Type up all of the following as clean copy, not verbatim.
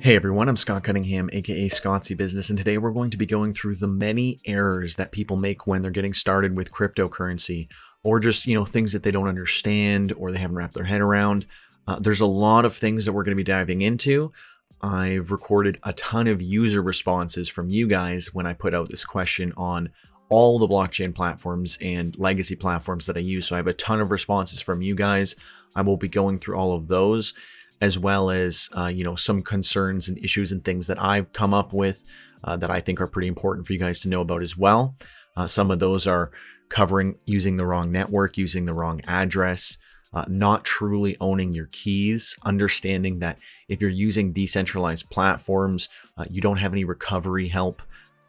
Hey everyone, I'm Scott Cunningham, aka Scottsy Business, and today we're going to be going through the many errors that people make when they're getting started with cryptocurrency, or just things that they don't understand or they haven't wrapped their head around. There's a lot of things that we're going to be diving into. I've recorded a ton of user responses from you guys when I put out this question on all the blockchain platforms and legacy platforms that I use. So I have a ton of responses from you guys. I will be going through all of those, as well as some concerns and issues and things that I've come up with that I think are pretty important for you guys to know about as well. Some of those are covering using the wrong network, using the wrong address, not truly owning your keys, understanding that if you're using decentralized platforms, you don't have any recovery help,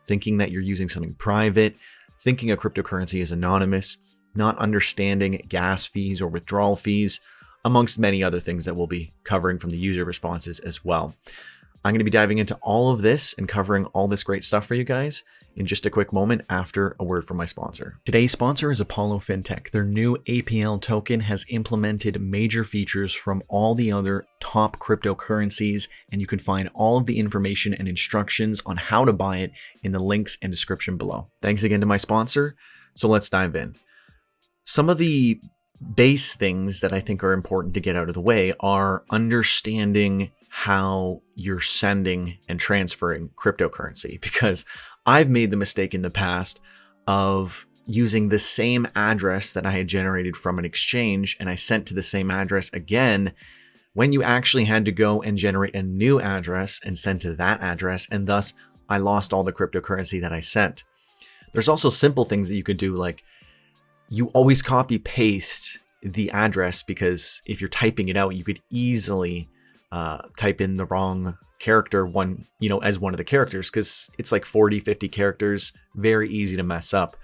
thinking that you're using something private, thinking a cryptocurrency is anonymous, not understanding gas fees or withdrawal fees, amongst many other things that we'll be covering from the user responses as well. I'm going to be diving into all of this and covering all this great stuff for you guys in just a quick moment after a word from my sponsor. Today's sponsor is Apollo Fintech. Their new APL token has implemented major features from all the other top cryptocurrencies, and you can find all of the information and instructions on how to buy it in the links and description below. Thanks again to my sponsor. So let's dive in. Some of the base things that I think are important to get out of the way are understanding how you're sending and transferring cryptocurrency, because I've made the mistake in the past of using the same address that I had generated from an exchange and I sent to the same address again, when you actually had to go and generate a new address and send to that address, and thus I lost all the cryptocurrency that I sent. There's also simple things that you could do, like you always copy paste the address, because if you're typing it out, you could easily type in the wrong character as one of the characters, because it's like 40, 50 characters, very easy to mess up.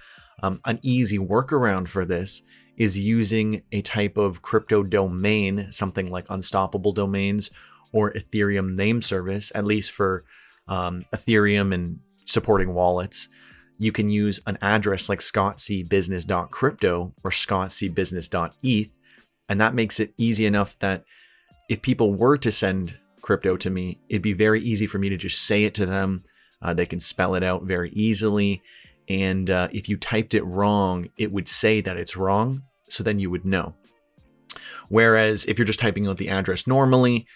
An easy workaround for this is using a type of crypto domain, something like Unstoppable Domains or Ethereum name service, at least for Ethereum and supporting wallets. You can use an address like scottcbusiness.crypto or scottcbusiness.eth, and that makes it easy enough that if people were to send crypto to me, it'd be very easy for me to just say it to them. They can spell it out very easily, and if you typed it wrong, it would say that it's wrong, so then you would know. Whereas if you're just typing out the address normally,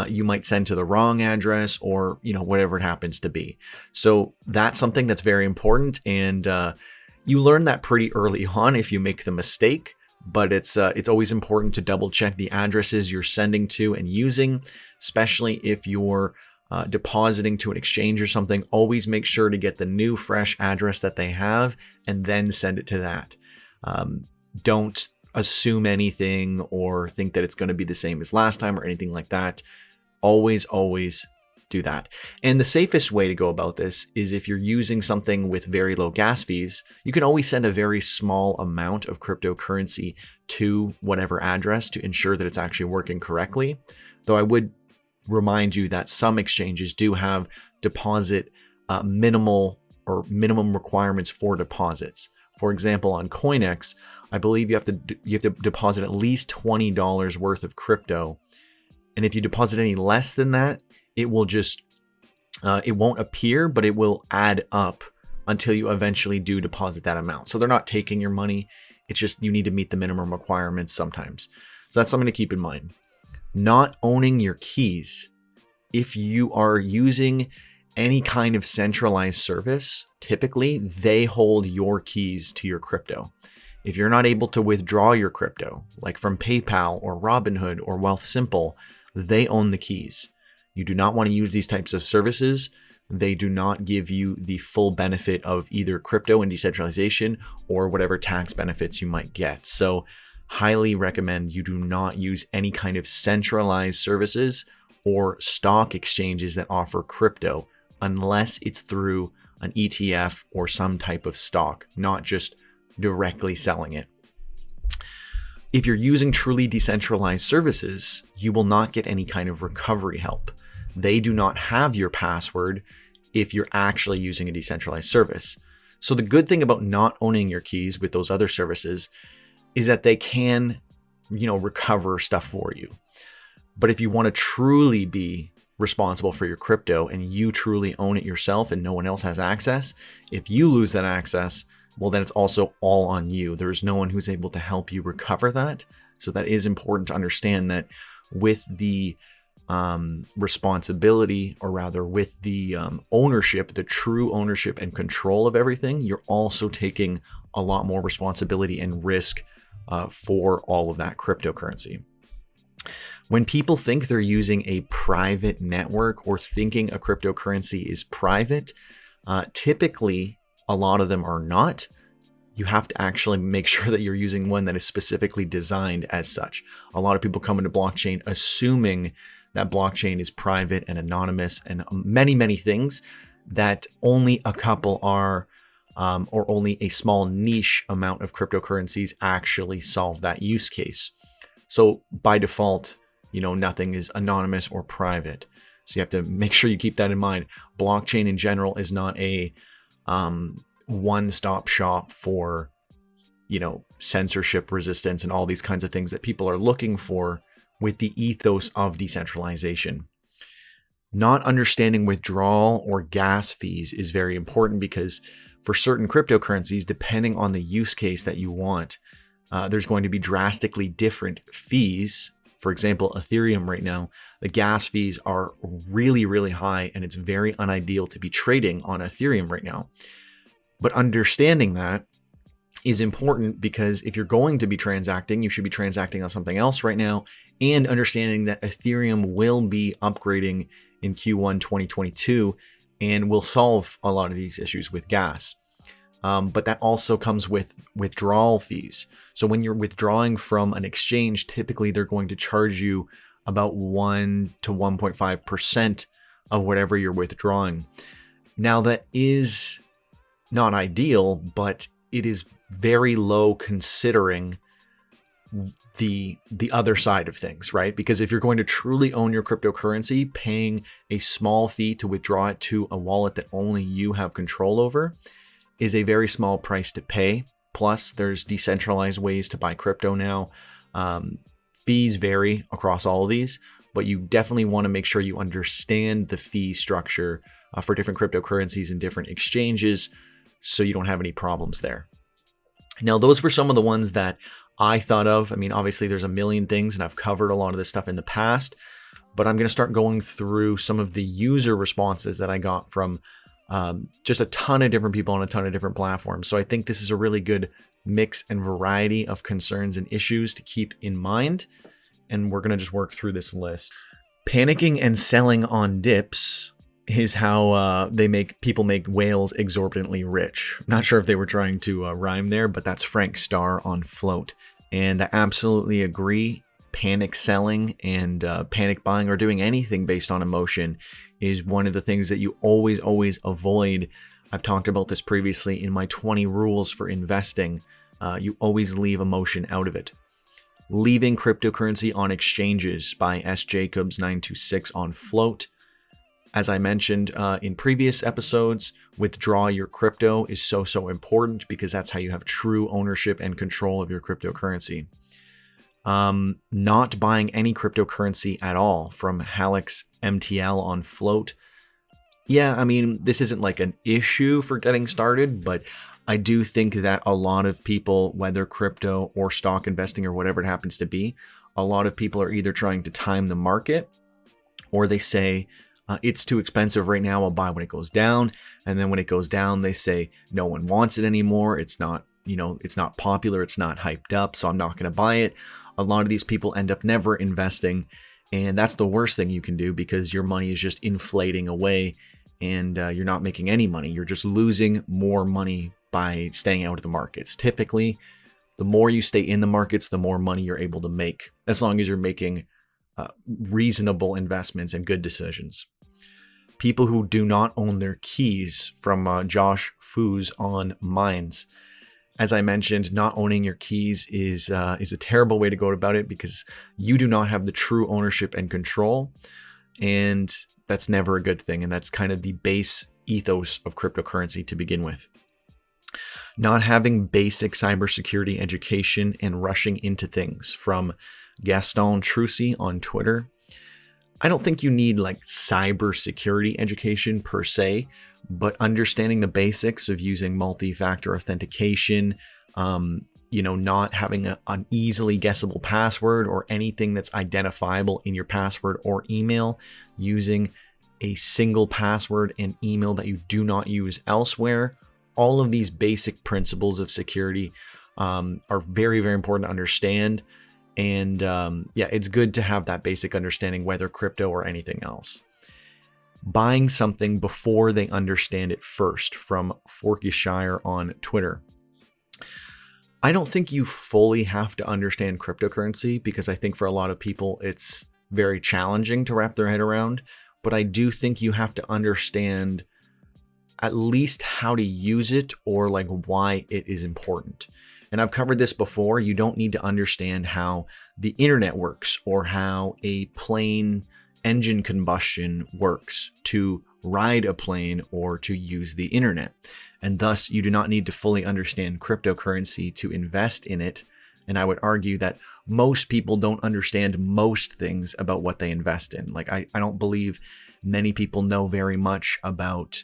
you might send to the wrong address, or whatever it happens to be. So that's something that's very important, and you learn that pretty early on if you make the mistake. But it's always important to double check the addresses you're sending to and using, especially if you're depositing to an exchange or something. Always make sure to get the new fresh address that they have and then send it to that. Don't assume anything or think that it's going to be the same as last time or anything like that. Always do that. And the safest way to go about this is if you're using something with very low gas fees, you can always send a very small amount of cryptocurrency to whatever address to ensure that it's actually working correctly. Though I would remind you that some exchanges do have deposit minimum requirements for deposits. For example, on CoinEx, I believe you have to deposit at least $20 worth of crypto. And if you deposit any less than that, it will just, it won't appear, but it will add up until you eventually do deposit that amount. So they're not taking your money. It's just you need to meet the minimum requirements sometimes. So that's something to keep in mind. Not owning your keys. If you are using any kind of centralized service, typically they hold your keys to your crypto. If you're not able to withdraw your crypto, like from PayPal or Robinhood or Wealthsimple, they own the keys. You do not want to use these types of services. They do not give you the full benefit of either crypto and decentralization or whatever tax benefits you might get. So highly recommend you do not use any kind of centralized services or stock exchanges that offer crypto unless it's through an ETF or some type of stock, not just directly selling it. If you're using truly decentralized services, you will not get any kind of recovery help. They do not have your password if you're actually using a decentralized service. So the good thing about not owning your keys with those other services is that they can, recover stuff for you. But if you want to truly be responsible for your crypto and you truly own it yourself and no one else has access, if you lose that access, well, then it's also all on you. There's no one who's able to help you recover that. So that is important to understand, that with the responsibility, or rather with the ownership, the true ownership and control of everything, you're also taking a lot more responsibility and risk for all of that cryptocurrency. When people think they're using a private network or thinking a cryptocurrency is private, typically a lot of them are not. You have to actually make sure that you're using one that is specifically designed as such. A lot of people come into blockchain assuming that blockchain is private and anonymous and many, many things that only a couple are, or only a small niche amount of cryptocurrencies actually solve that use case. So by default, nothing is anonymous or private. So you have to make sure you keep that in mind. Blockchain in general is not a one-stop shop for, censorship resistance and all these kinds of things that people are looking for with the ethos of decentralization. Not understanding withdrawal or gas fees is very important, because for certain cryptocurrencies, depending on the use case that you want, there's going to be drastically different fees. For example, Ethereum right now, the gas fees are really, really high, and it's very unideal to be trading on Ethereum right now. But understanding that is important, because if you're going to be transacting, you should be transacting on something else right now, and understanding that Ethereum will be upgrading in Q1 2022 and will solve a lot of these issues with gas. But that also comes with withdrawal fees. So when you're withdrawing from an exchange, typically they're going to charge you about 1 to 1.5% of whatever you're withdrawing. Now that is not ideal, but it is very low considering the other side of things, right? Because if you're going to truly own your cryptocurrency, paying a small fee to withdraw it to a wallet that only you have control over is a very small price to pay. Plus, there's decentralized ways to buy crypto now. Fees vary across all of these, but you definitely want to make sure you understand the fee structure for different cryptocurrencies and different exchanges, so you don't have any problems there. Now, those were some of the ones that I thought of. I mean, obviously there's a million things, and I've covered a lot of this stuff in the past, but I'm going to start going through some of the user responses that I got from just a ton of different people on a ton of different platforms. So I think this is a really good mix and variety of concerns and issues to keep in mind. And we're going to just work through this list. Panicking and selling on dips is how people make whales exorbitantly rich. I'm not sure if they were trying to rhyme there, but that's Frank Starr on Float. And I absolutely agree. Panic selling and panic buying, or doing anything based on emotion, is one of the things that you always avoid. I've talked about this previously in my 20 rules for investing. You always leave emotion out of it. Leaving cryptocurrency on exchanges by S. Jacobs 926 on Float. As I mentioned in previous episodes, withdraw your crypto is so important, because that's how you have true ownership and control of your cryptocurrency. Not buying any cryptocurrency at all, from Halix MTL on Float. Yeah, I mean, this isn't like an issue for getting started, but I do think that a lot of people, whether crypto or stock investing or whatever it happens to be, a lot of people are either trying to time the market, or they say, it's too expensive right now, I'll buy when it goes down. And then when it goes down, they say, no one wants it anymore. It's not, it's not popular. It's not hyped up, so I'm not going to buy it. A lot of these people end up never investing. And that's the worst thing you can do, because your money is just inflating away and you're not making any money. You're just losing more money by staying out of the markets. Typically, the more you stay in the markets, the more money you're able to make, as long as you're making reasonable investments and good decisions. People who do not own their keys, from Josh Foos on Minds. As I mentioned, not owning your keys is a terrible way to go about it, because you do not have the true ownership and control, and that's never a good thing. And that's kind of the base ethos of cryptocurrency to begin with. Not having basic cybersecurity education and rushing into things, from Gaston Trucy on Twitter. I don't think you need like cybersecurity education per se, but understanding the basics of using multi-factor authentication, not having an easily guessable password or anything that's identifiable in your password or email, using a single password and email that you do not use elsewhere. All of these basic principles of security are very, very important to understand. And it's good to have that basic understanding, whether crypto or anything else. Buying something before they understand it first, from Forkyshire on Twitter. I don't think you fully have to understand cryptocurrency, because I think for a lot of people it's very challenging to wrap their head around. But I do think you have to understand at least how to use it, or like why it is important. And I've covered this before. You don't need to understand how the internet works or how a plane engine combustion works to ride a plane or to use the internet. And thus, you do not need to fully understand cryptocurrency to invest in it. And I would argue that most people don't understand most things about what they invest in. Like, I don't believe many people know very much about,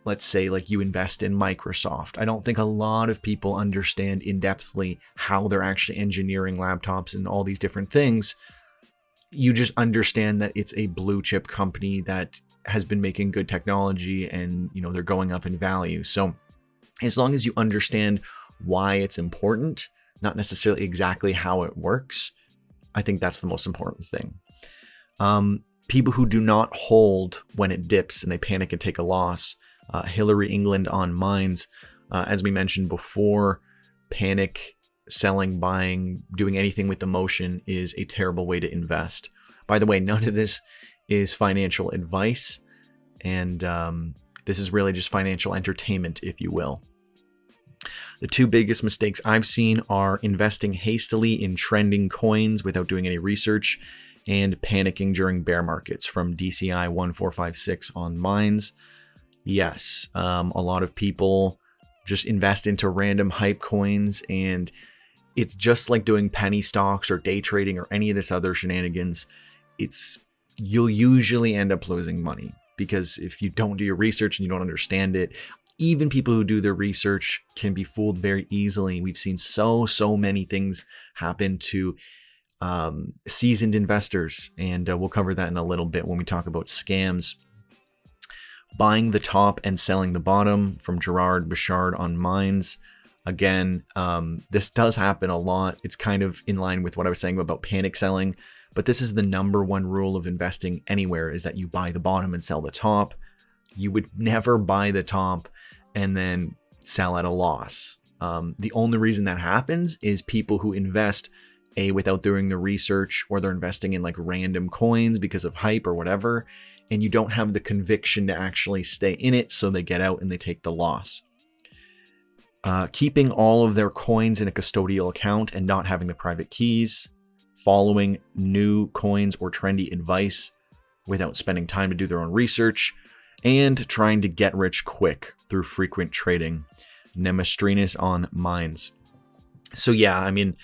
let's say, like you invest in Microsoft. I don't think a lot of people understand in-depthly how they're actually engineering laptops and all these different things. You just understand that it's a blue chip company that has been making good technology, and they're going up in value. So as long as you understand why it's important, not necessarily exactly how it works, I think that's the most important thing. People who do not hold when it dips and they panic and take a loss. Hillary England on Mines, as we mentioned before, panic, selling, buying, doing anything with emotion is a terrible way to invest. By the way, none of this is financial advice, and this is really just financial entertainment, if you will. The two biggest mistakes I've seen are investing hastily in trending coins without doing any research, and panicking during bear markets, from DCI 1456 on Mines. Yes, a lot of people just invest into random hype coins, and it's just like doing penny stocks or day trading or any of this other shenanigans. You'll usually end up losing money, because if you don't do your research and you don't understand it, even people who do their research can be fooled very easily. We've seen so many things happen to seasoned investors, and we'll cover that in a little bit when we talk about scams. Buying the top and selling the bottom, from Gerard Bouchard on Mines. Again, this does happen a lot. It's kind of in line with what I was saying about panic selling, but this is the number one rule of investing anywhere, is that you buy the bottom and sell the top. You would never buy the top and then sell at a loss. The only reason that happens is people who invest without doing the research, or they're investing in like random coins because of hype or whatever, and you don't have the conviction to actually stay in it, so they get out and they take the loss. Keeping all of their coins in a custodial account and not having the private keys. Following new coins or trendy advice without spending time to do their own research. And trying to get rich quick through frequent trading. Nemestrinus on Mines. So yeah, I mean,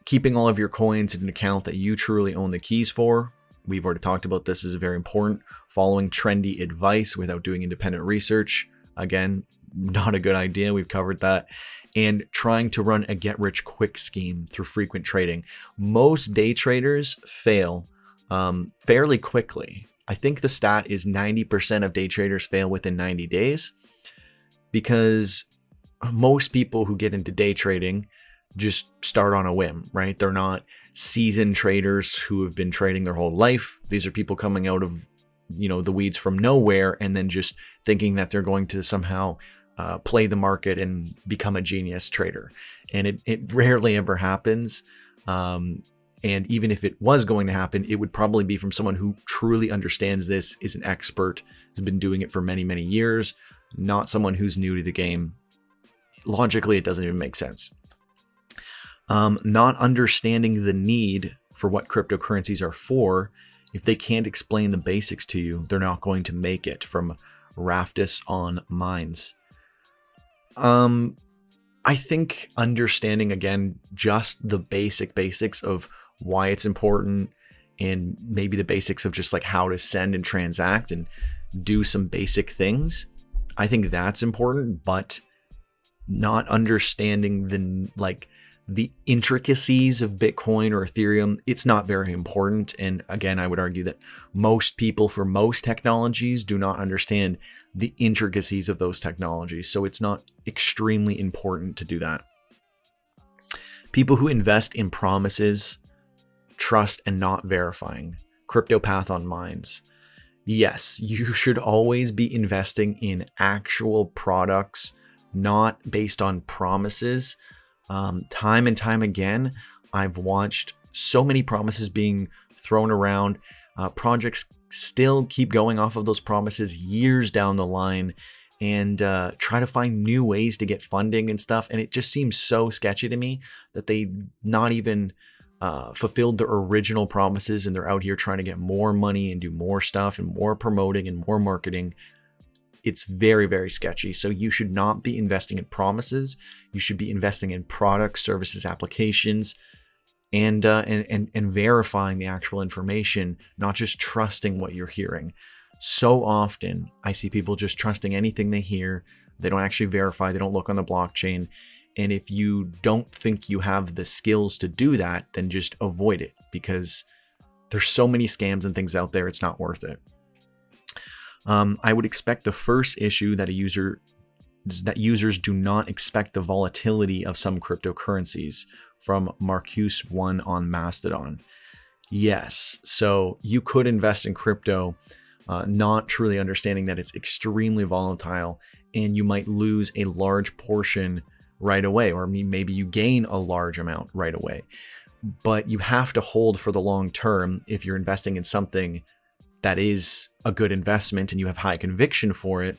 keeping all of your coins in an account that you truly own the keys for. We've already talked about this, is very important. Following trendy advice without doing independent research. Again, not a good idea. We've covered that. And trying to run a get-rich-quick scheme through frequent trading. Most day traders fail fairly quickly. I think the stat is 90% of day traders fail within 90 days, because most people who get into day trading just start on a whim, right? They're not seasoned traders who have been trading their whole life. These are people coming out of, the weeds from nowhere, and then just thinking that they're going to somehow play the market and become a genius trader. And it rarely ever happens. And even if it was going to happen, it would probably be from someone who truly understands this, is an expert, has been doing it for many, many years, not someone who's new to the game. Logically, it doesn't even make sense. Not understanding the need for what cryptocurrencies are for. If they can't explain the basics to you, they're not going to make it, from Raftus on Mines. I think understanding, again, just the basics of why it's important, and maybe the basics of just like how to send and transact and do some basic things. I think that's important, but not understanding the intricacies of Bitcoin or Ethereum, it's not very important. And again, I would argue that most people for most technologies do not understand the intricacies of those technologies. So it's not extremely important to do that. People who invest in promises, trust, and not verifying. CryptoPath on Mines. Yes, you should always be investing in actual products, not based on promises. Time and time again, I've watched so many promises being thrown around. Projects still keep going off of those promises years down the line and try to find new ways to get funding and stuff. And it just seems so sketchy to me that they not even fulfilled their original promises, and they're out here trying to get more money and do more stuff and more promoting and more marketing. It's very, very sketchy. So you should not be investing in promises. You should be investing in products, services, applications, and verifying the actual information, not just trusting what you're hearing. So often I see people just trusting anything they hear. They don't actually verify. They don't look on the blockchain. And if you don't think you have the skills to do that, then just avoid it, because there's so many scams and things out there. It's not worth it. I would expect the first issue that users do not expect the volatility of some cryptocurrencies, from Marcuse1 on Mastodon. Yes, so you could invest in crypto, not truly understanding that it's extremely volatile, and you might lose a large portion right away, or maybe you gain a large amount right away. But you have to hold for the long term if you're investing in something that is a good investment and you have high conviction for it.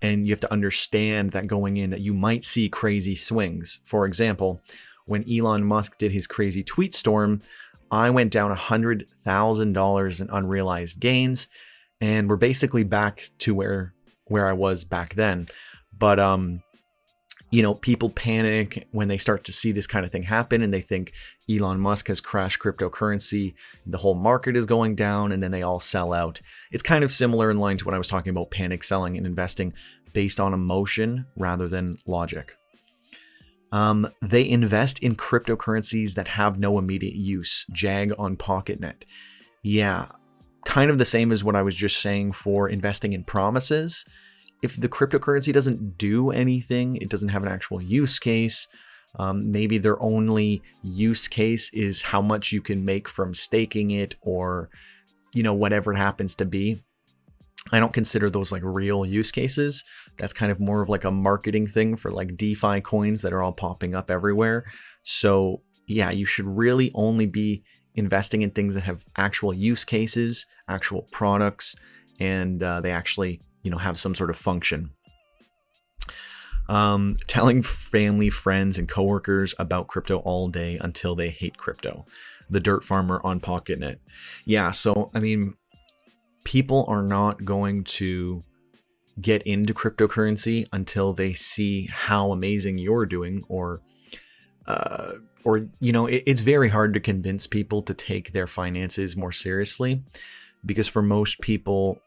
And you have to understand that going in that you might see crazy swings. For example, when Elon Musk did his crazy tweet storm, I went down $100,000 in unrealized gains, and we're basically back to where I was back then. But people panic when they start to see this kind of thing happen, and they think Elon Musk has crashed cryptocurrency, the whole market is going down, and then they all sell out. It's kind of similar in line to what I was talking about, panic selling and investing based on emotion rather than logic. They invest in cryptocurrencies that have no immediate use. Jag on PocketNet. Yeah, kind of the same as what I was just saying for investing in promises. If the cryptocurrency doesn't do anything, it doesn't have an actual use case, maybe their only use case is how much you can make from staking it, or, whatever it happens to be. I don't consider those like real use cases. That's kind of more of like a marketing thing for like DeFi coins that are all popping up everywhere. So yeah, you should really only be investing in things that have actual use cases, actual products, and they actually have some sort of function. Telling family, friends, and coworkers about crypto all day until they hate crypto. The Dirt Farmer on PocketNet. Yeah, so people are not going to get into cryptocurrency until they see how amazing you're doing, or it's very hard to convince people to take their finances more seriously, because for most people,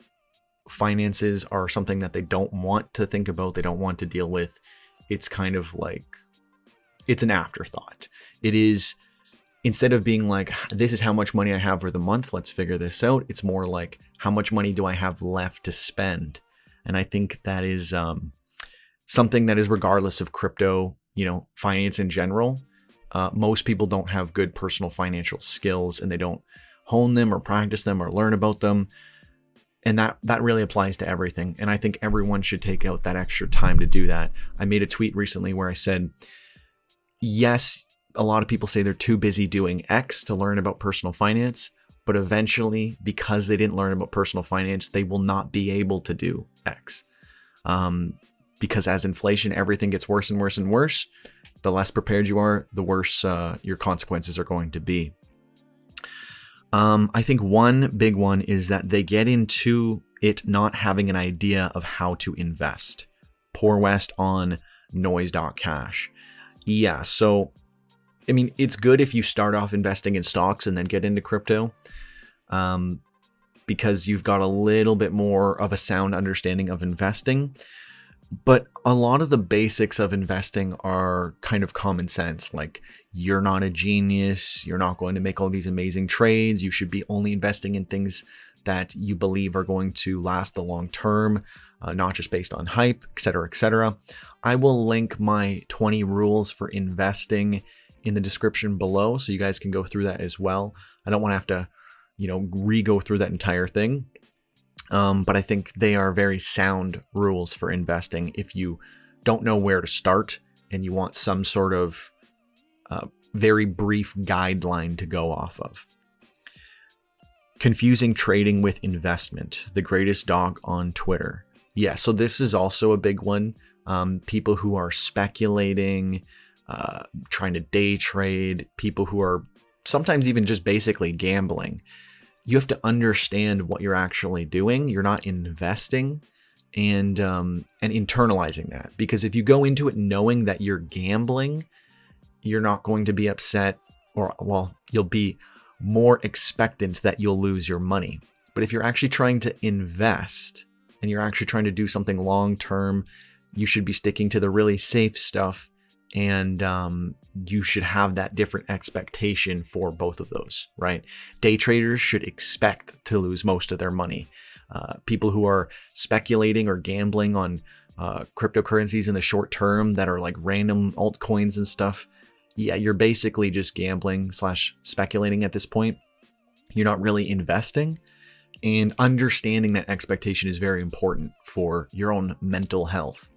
finances are something that they don't want to think about, they don't want to deal with. It's kind of like, it's an afterthought. It is, instead of being like, this is how much money I have for the month, let's figure this out, it's more like, how much money do I have left to spend? And I think that is something that is regardless of crypto, finance in general. Most people don't have good personal financial skills, and they don't hone them or practice them or learn about them. And that really applies to everything. And I think everyone should take out that extra time to do that. I made a tweet recently where I said, yes, a lot of people say they're too busy doing X to learn about personal finance, but eventually, because they didn't learn about personal finance, they will not be able to do X. Because as inflation, everything gets worse and worse and worse. The less prepared you are, the worse your consequences are going to be. I think one big one is that they get into it not having an idea of how to invest. Poor West on noise.cash. Yeah, so, it's good if you start off investing in stocks and then get into crypto. because you've got a little bit more of a sound understanding of investing. But a lot of the basics of investing are kind of common sense. Like, you're not a genius. You're not going to make all these amazing trades. You should be only investing in things that you believe are going to last the long term, not just based on hype, etc., etc. I will link my 20 rules for investing in the description below, so you guys can go through that as well. I don't want to have to, re-go through that entire thing. But I think they are very sound rules for investing if you don't know where to start and you want some sort of very brief guideline to go off of. Confusing trading with investment, the greatest dog on Twitter. Yeah, so this is also a big one. People who are speculating, trying to day trade, people who are sometimes even just basically gambling. You have to understand what you're actually doing. You're not investing, and internalizing that. Because if you go into it knowing that you're gambling, you're not going to be upset, or, well, you'll be more expectant that you'll lose your money. But if you're actually trying to invest and you're actually trying to do something long term, you should be sticking to the really safe stuff, and you should have that different expectation for both of those, right? Day traders should expect to lose most of their money. People who are speculating or gambling on cryptocurrencies in the short term that are like random altcoins and stuff, yeah, you're basically just gambling / speculating at this point. You're not really investing, and understanding that expectation is very important for your own mental health.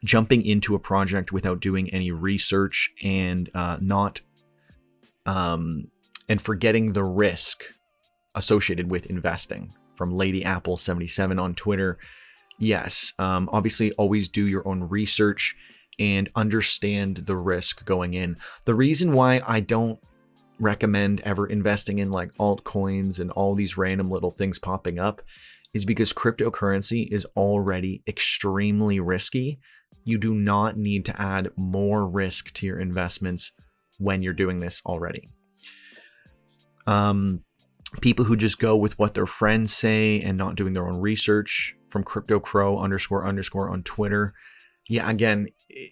Jumping into a project without doing any research and forgetting the risk associated with investing. From Lady Apple 77 on Twitter. Yes, obviously always do your own research and understand the risk going in. The reason why I don't recommend ever investing in like altcoins and all these random little things popping up is because cryptocurrency is already extremely risky. You do not need to add more risk to your investments when you're doing this already. People who just go with what their friends say and not doing their own research, from CryptoCrow __ on Twitter. Yeah, again,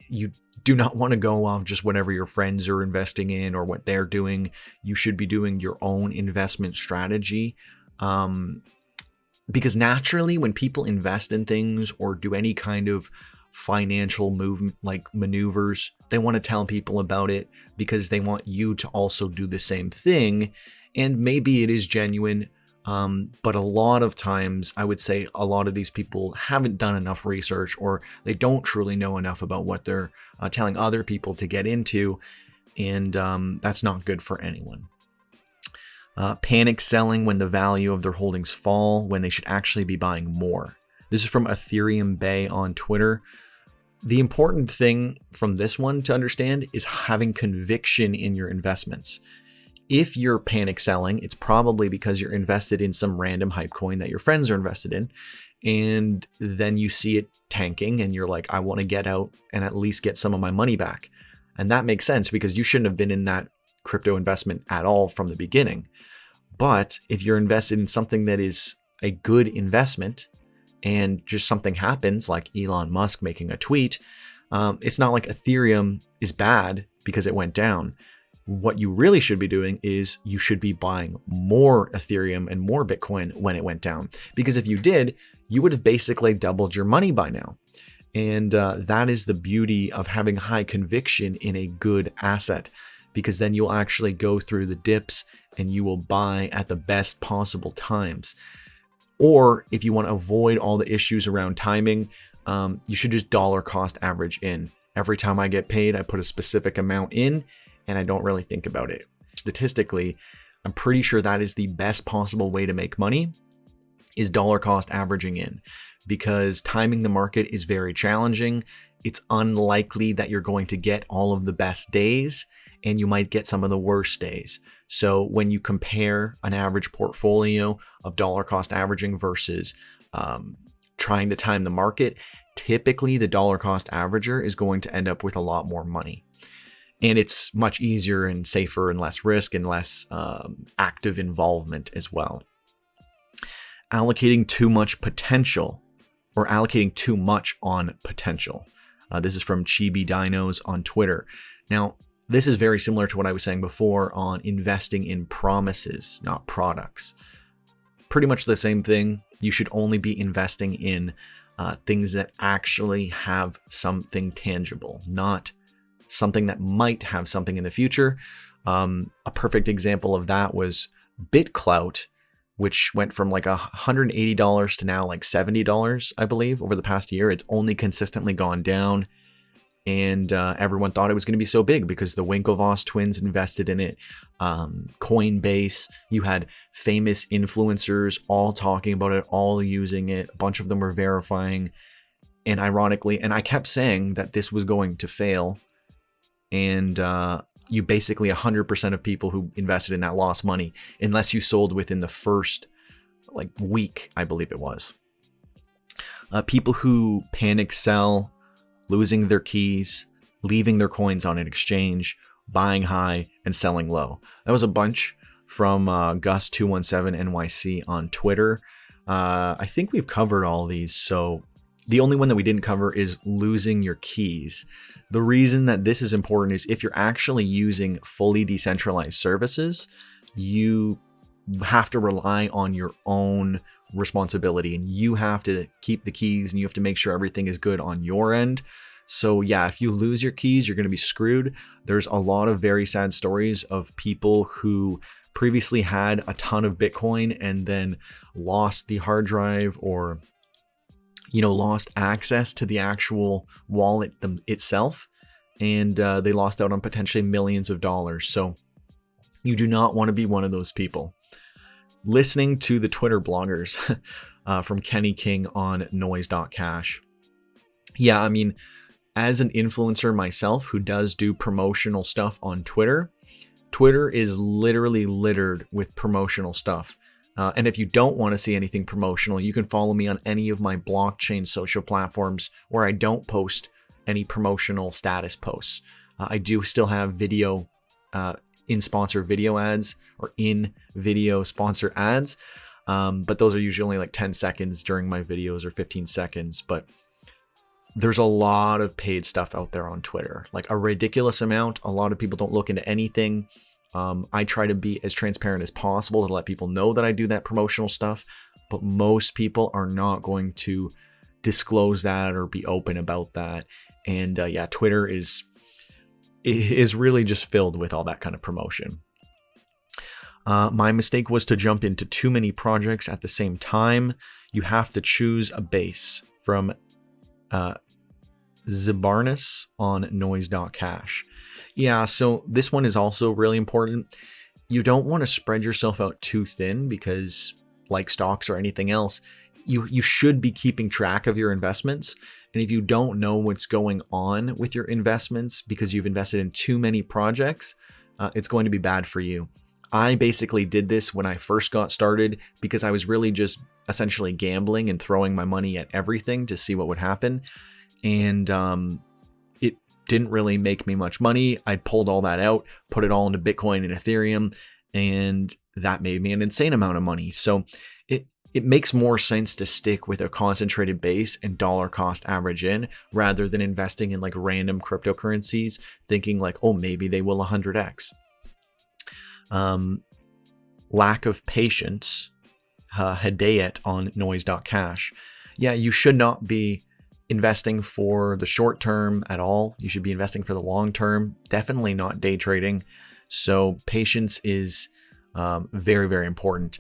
you do not want to go off just whatever your friends are investing in or what they're doing. You should be doing your own investment strategy. Because naturally, when people invest in things or do any kind of financial movement, like maneuvers, they want to tell people about it because they want you to also do the same thing. And maybe it is genuine, but a lot of times, I would say a lot of these people haven't done enough research, or they don't truly know enough about what they're telling other people to get into, and that's not good for anyone. Panic selling when the value of their holdings fall, when they should actually be buying more. This is from Ethereum Bay on Twitter. The important thing from this one to understand is having conviction in your investments. If you're panic selling, it's probably because you're invested in some random hype coin that your friends are invested in, and then you see it tanking and you're like, I want to get out and at least get some of my money back. And that makes sense because you shouldn't have been in that crypto investment at all from the beginning. But if you're invested in something that is a good investment and just something happens, like Elon Musk making a tweet, it's not like Ethereum is bad because it went down. What you really should be doing is you should be buying more Ethereum and more Bitcoin when it went down. Because if you did, you would have basically doubled your money by now. And that is the beauty of having high conviction in a good asset, because then you'll actually go through the dips and you will buy at the best possible times. Or if you want to avoid all the issues around timing, you should just dollar cost average in. Every time I get paid, I put a specific amount in, and I don't really think about it. Statistically, I'm pretty sure that is the best possible way to make money, is dollar cost averaging in, because timing the market is very challenging. It's unlikely that you're going to get all of the best days, and you might get some of the worst days. So when you compare an average portfolio of dollar cost averaging versus trying to time the market, typically the dollar cost averager is going to end up with a lot more money. And it's much easier and safer and less risk and less active involvement as well. Allocating too much potential, or allocating too much on potential. This is from Chibi Dinos on Twitter. Now, this is very similar to what I was saying before on investing in promises, not products. Pretty much the same thing. You should only be investing in things that actually have something tangible, not something that might have something in the future. A perfect example of that was BitClout, which went from like $180 to now like $70, I believe, over the past year. It's only consistently gone down. And everyone thought it was going to be so big because the Winklevoss twins invested in it. Coinbase, you had famous influencers all talking about it, all using it. A bunch of them were verifying. And ironically, and I kept saying that this was going to fail. And you basically 100% of people who invested in that lost money, unless you sold within the first like week, I believe it was. People who panic sell, losing their keys, leaving their coins on an exchange, buying high and selling low. That was a bunch from Gus217NYC on Twitter. I think we've covered all these. So the only one that we didn't cover is losing your keys. The reason that this is important is if you're actually using fully decentralized services, you have to rely on your own responsibility, and you have to keep the keys and you have to make sure everything is good on your end. So yeah, if you lose your keys, you're going to be screwed. There's a lot of very sad stories of people who previously had a ton of Bitcoin and then lost the hard drive, or lost access to the actual wallet itself, and they lost out on potentially millions of dollars. So you do not want to be one of those people. Listening to the Twitter bloggers from Kenny King on noise.cash. Yeah, I mean, as an influencer myself who does do promotional stuff on Twitter, Twitter is literally littered with promotional stuff. And if you don't want to see anything promotional, you can follow me on any of my blockchain social platforms where I don't post any promotional status posts. I do still have video in sponsor video ads or in video sponsor ads. But those are usually only like 10 seconds during my videos or 15 seconds. But there's a lot of paid stuff out there on Twitter, like a ridiculous amount. A lot of people don't look into anything. I try to be as transparent as possible to let people know that I do that promotional stuff, but most people are not going to disclose that or be open about that. And yeah, Twitter is really just filled with all that kind of promotion. My mistake was to jump into too many projects at the same time. You have to choose a base. From Zibarnis on noise.cash. Yeah, so this one is also really important. You don't want to spread yourself out too thin because, like stocks or anything else, you should be keeping track of your investments. And if you don't know what's going on with your investments because you've invested in too many projects, it's going to be bad for you. I basically did this when I first got started because I was really just essentially gambling and throwing my money at everything to see what would happen. And it didn't really make me much money. I pulled all that out, put it all into Bitcoin and Ethereum, and that made me an insane amount of money. So it makes more sense to stick with a concentrated base and dollar cost average in rather than investing in like random cryptocurrencies, thinking like, oh, maybe they will 100x. Lack of patience, Hedayet on noise.cash. Yeah, you should not be investing for the short term at all. You should be investing for the long term, definitely not day trading. So patience is very, very important.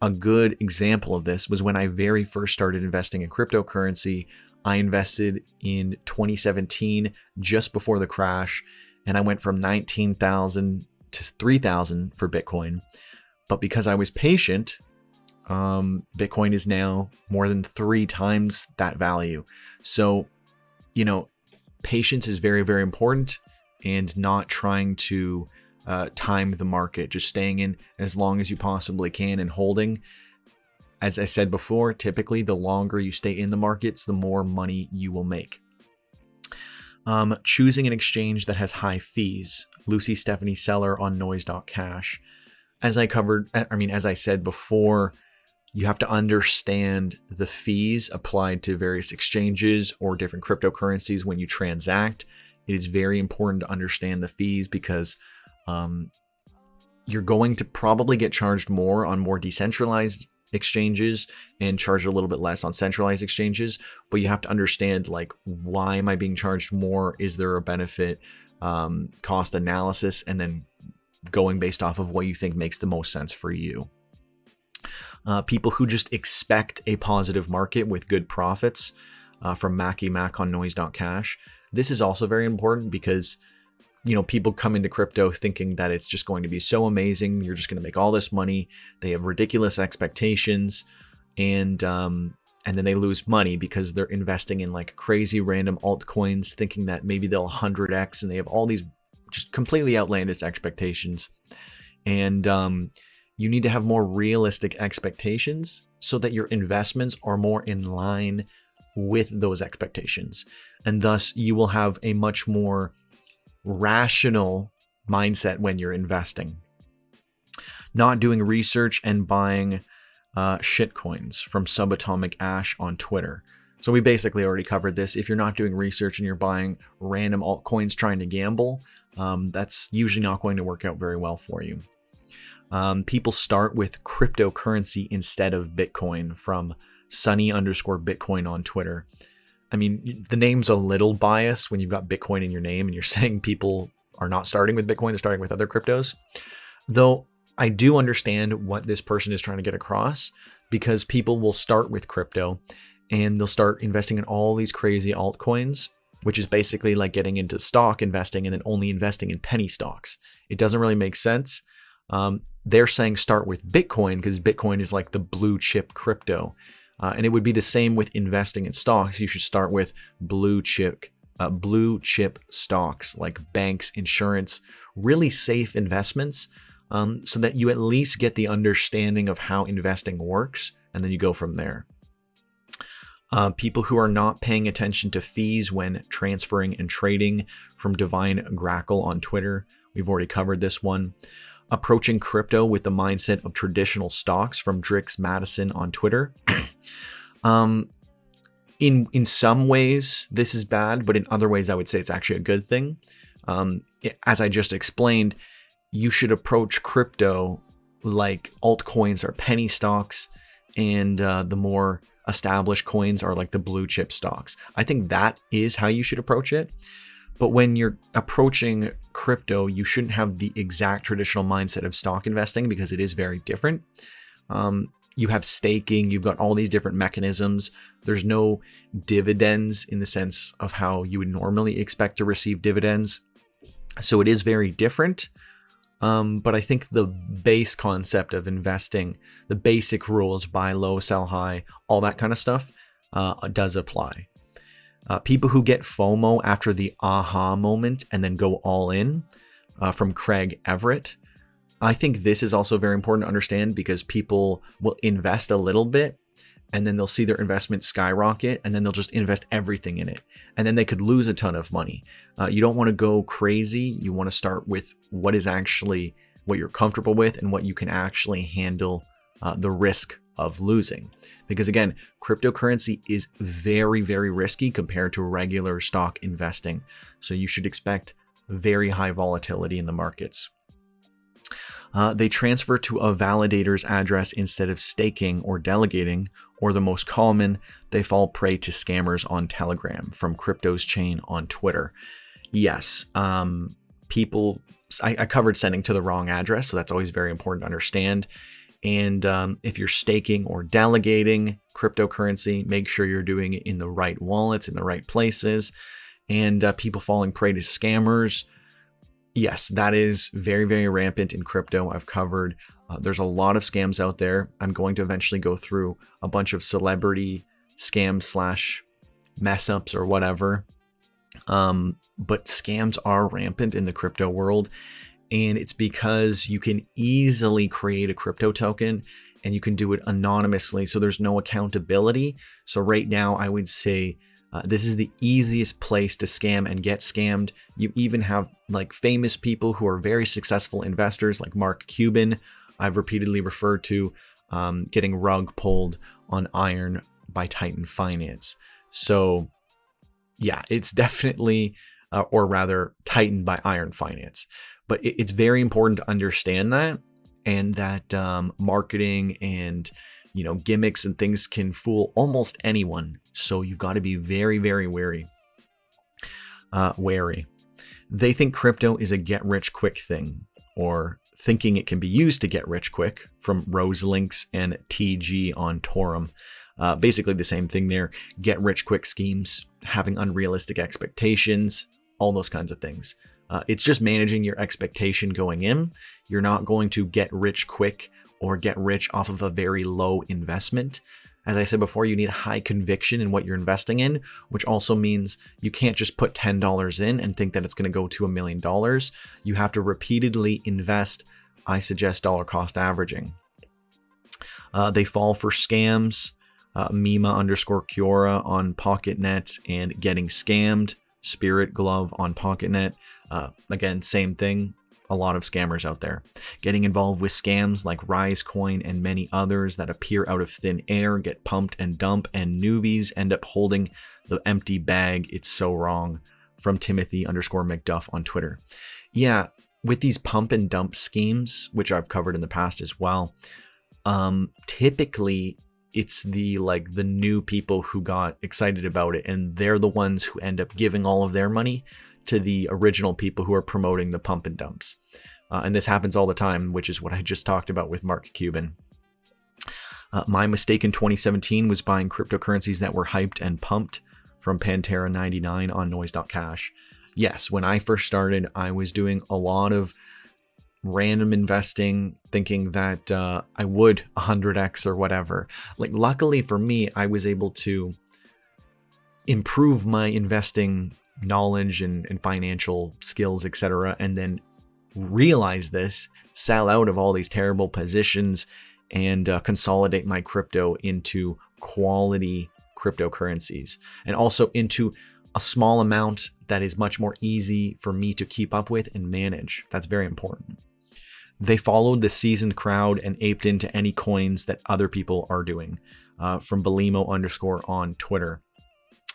A good example of this was when I very first started investing in cryptocurrency. I invested in 2017, just before the crash, and I went from 19,000 to 3,000 for Bitcoin. But because I was patient, Bitcoin is now more than 3 times that value. So, patience is very, very important, and not trying to time the market, just staying in as long as you possibly can and holding. As I said before, typically the longer you stay in the markets, the more money you will make. Choosing an exchange that has high fees. Lucy Stephanie Seller on noise.cash. As I said before, you have to understand the fees applied to various exchanges or different cryptocurrencies when you transact. It is very important to understand the fees because you're going to probably get charged more on more decentralized exchanges and charge a little bit less on centralized exchanges. But you have to understand, like, why am I being charged more? Is there a benefit, cost analysis, and then going based off of what you think makes the most sense for you. People who just expect a positive market with good profits, from Mackie Mac on noise.cash. This is also very important because, people come into crypto thinking that it's just going to be so amazing. You're just going to make all this money. They have ridiculous expectations, and then they lose money because they're investing in like crazy random altcoins, thinking that maybe they'll 100x, and they have all these just completely outlandish expectations. And you need to have more realistic expectations so that your investments are more in line with those expectations. And thus you will have a much more rational mindset when you're investing. Not doing research and buying shitcoins from Subatomic Ash on Twitter. So we basically already covered this. If you're not doing research and you're buying random altcoins trying to gamble, that's usually not going to work out very well for you. People start with cryptocurrency instead of Bitcoin from Sunny_Bitcoin on Twitter. I mean, the name's a little biased when you've got Bitcoin in your name and you're saying people are not starting with Bitcoin, they're starting with other cryptos. Though I do understand what this person is trying to get across, because people will start with crypto and they'll start investing in all these crazy altcoins, which is basically like getting into stock investing and then only investing in penny stocks. It doesn't really make sense. They're saying start with Bitcoin because Bitcoin is like the blue chip crypto. And it would be the same with investing in stocks. You should start with blue chip stocks like banks, insurance, really safe investments, so that you at least get the understanding of how investing works, and then you go from there. People who are not paying attention to fees when transferring and trading from Divine Grackle on Twitter. We've already covered this one. Approaching crypto with the mindset of traditional stocks from Drix Madison on Twitter. In some ways, this is bad, but in other ways, I would say it's actually a good thing. As I just explained, you should approach crypto like altcoins are penny stocks, and the more established coins are like the blue chip stocks. I think that is how you should approach it. But when you're approaching crypto, you shouldn't have the exact traditional mindset of stock investing because it is very different. You have staking, you've got all these different mechanisms. There's no dividends in the sense of how you would normally expect to receive dividends. So it is very different. But I think the base concept of investing, the basic rules, buy low, sell high, all that kind of stuff does apply. People who get FOMO after the aha moment and then go all in, from Craig Everett. I think this is also very important to understand because people will invest a little bit and then they'll see their investment skyrocket and then they'll just invest everything in it. And then they could lose a ton of money. You don't want to go crazy. You want to start with what is actually what you're comfortable with and what you can actually handle the risk of losing. Because again, cryptocurrency is very, very risky compared to regular stock investing. So you should expect very high volatility in the markets. They transfer to a validator's address instead of staking or delegating, or the most common, they fall prey to scammers on Telegram from Crypto's Chain on Twitter. Yes, I covered sending to the wrong address, so that's always very important to understand. And if you're staking or delegating cryptocurrency, make sure you're doing it in the right wallets, in the right places. And people falling prey to scammers, yes, that is very, very rampant in crypto. I've covered, there's a lot of scams out there. I'm going to eventually go through a bunch of celebrity scams / mess ups or whatever. But scams are rampant in the crypto world. And it's because you can easily create a crypto token and you can do it anonymously. So there's no accountability. So right now, I would say This is the easiest place to scam and get scammed. You even have like famous people who are very successful investors like Mark Cuban. I've repeatedly referred to getting rug pulled on iron by Titan Finance. So yeah, it's definitely, or rather Titan by Iron Finance. But it's very important to understand that, and that marketing and gimmicks and things can fool almost anyone. So you've got to be very, very wary. They think crypto is a get rich quick thing, or thinking it can be used to get rich quick, from Roselinks and TG on Torum. Basically the same thing there. Get rich quick schemes, having unrealistic expectations, all those kinds of things. It's just managing your expectation going in. You're not going to get rich quick or get rich off of a very low investment. As I said before, you need high conviction in what you're investing in, which also means you can't just put $10 in and think that it's going to go to $1 million. You have to repeatedly invest. I suggest dollar cost averaging. They fall for scams. Mima_Kiora on PocketNet and Getting Scammed. Spirit Glove on PocketNet. Again, same thing. A lot of scammers out there getting involved with scams like RiseCoin and many others that appear out of thin air, get pumped and dump, and newbies end up holding the empty bag. It's so wrong. From Timothy_McDuff on Twitter. Yeah, with these pump and dump schemes, which I've covered in the past as well, typically it's the new people who got excited about it, and they're the ones who end up giving all of their money to the original people who are promoting the pump and dumps. And this happens all the time, which is what I just talked about with Mark Cuban. My mistake in 2017 was buying cryptocurrencies that were hyped and pumped, from Pantera99 on noise.cash. Yes, when I first started, I was doing a lot of random investing, thinking that I would 100x or whatever. Luckily for me, I was able to improve my investing knowledge and financial skills, etc., and then realize this, sell out of all these terrible positions, and consolidate my crypto into quality cryptocurrencies, and also into a small amount that is much more easy for me to keep up with and manage. That's very important. They followed the seasoned crowd and aped into any coins that other people are doing. From Belimo_ on Twitter.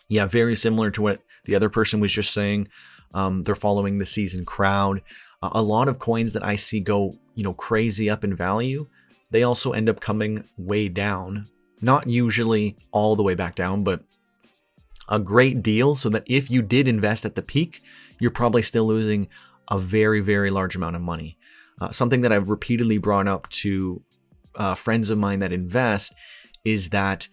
Yeah, very similar to what the other person was just saying. They're following the seasoned crowd. A lot of coins that I see go, crazy up in value, they also end up coming way down. Not usually all the way back down, but a great deal, so that if you did invest at the peak, you're probably still losing a very, very large amount of money. Something that I've repeatedly brought up to friends of mine that invest is that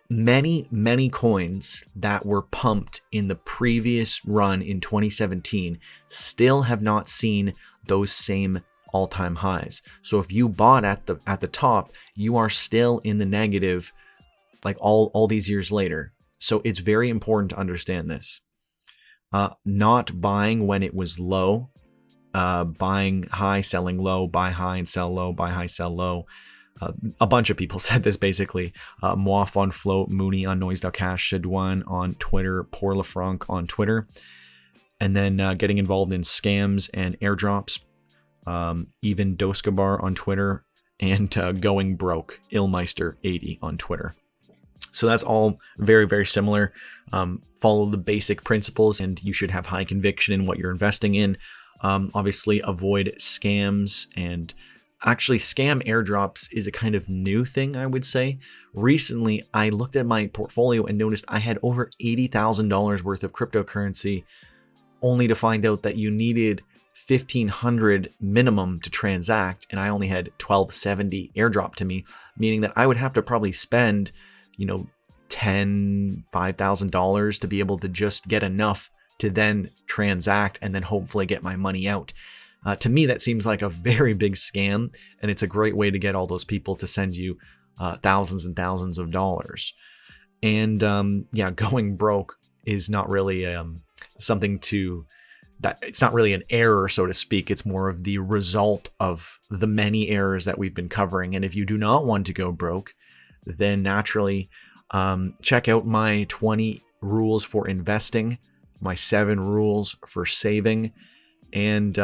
many coins that were pumped in the previous run in 2017 still have not seen those same all-time highs. So if you bought at the top, you are still in the negative, all these years later. So it's very important to understand this. Not buying when it was low, buying high, selling low, buy high and sell low, buy high, sell low. A bunch of people said this basically. Moif on Float, Mooney on noise.cash, Shadwan on Twitter, Pour Lafranc on Twitter. And then getting involved in scams and airdrops. Even Doskabar on Twitter, and Going Broke, Illmeister80 on Twitter. So that's all very, very similar. Follow the basic principles, and you should have high conviction in what you're investing in. Obviously, avoid scams, and actually scam airdrops is a kind of new thing, I would say. Recently, I looked at my portfolio and noticed I had over $80,000 worth of cryptocurrency, only to find out that you needed $1,500 minimum to transact, and I only had $1,270 airdrop to me, meaning that I would have to probably spend, $5,000 to be able to just get enough to then transact and then hopefully get my money out. To me, that seems like a very big scam, and it's a great way to get all those people to send you thousands and thousands of dollars. And going broke is not really something to that. It's not really an error, so to speak. It's more of the result of the many errors that we've been covering. And if you do not want to go broke, then naturally check out my 20 rules for investing, my 7 rules for saving, and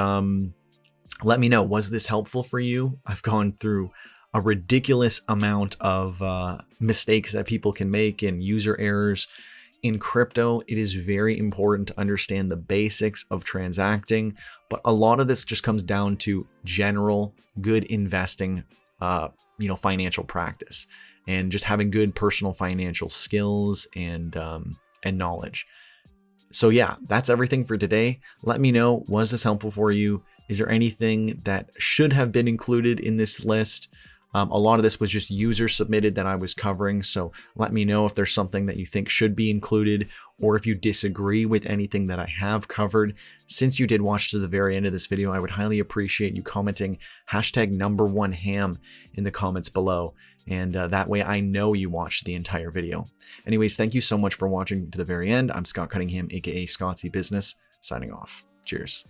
let me know, was this helpful for you? I've gone through a ridiculous amount of mistakes that people can make and user errors. In crypto, it is very important to understand the basics of transacting, but a lot of this just comes down to general good investing, financial practice, and just having good personal financial skills and knowledge. So yeah, that's everything for today. Let me know, was this helpful for you? Is there anything that should have been included in this list? A lot of this was just user submitted that I was covering. So let me know if there's something that you think should be included, or if you disagree with anything that I have covered. Since you did watch to the very end of this video, I would highly appreciate you commenting #1ham in the comments below. And that way I know you watched the entire video. Anyways, thank you so much for watching to the very end. I'm Scott Cunningham, aka Scottsy Business, signing off. Cheers.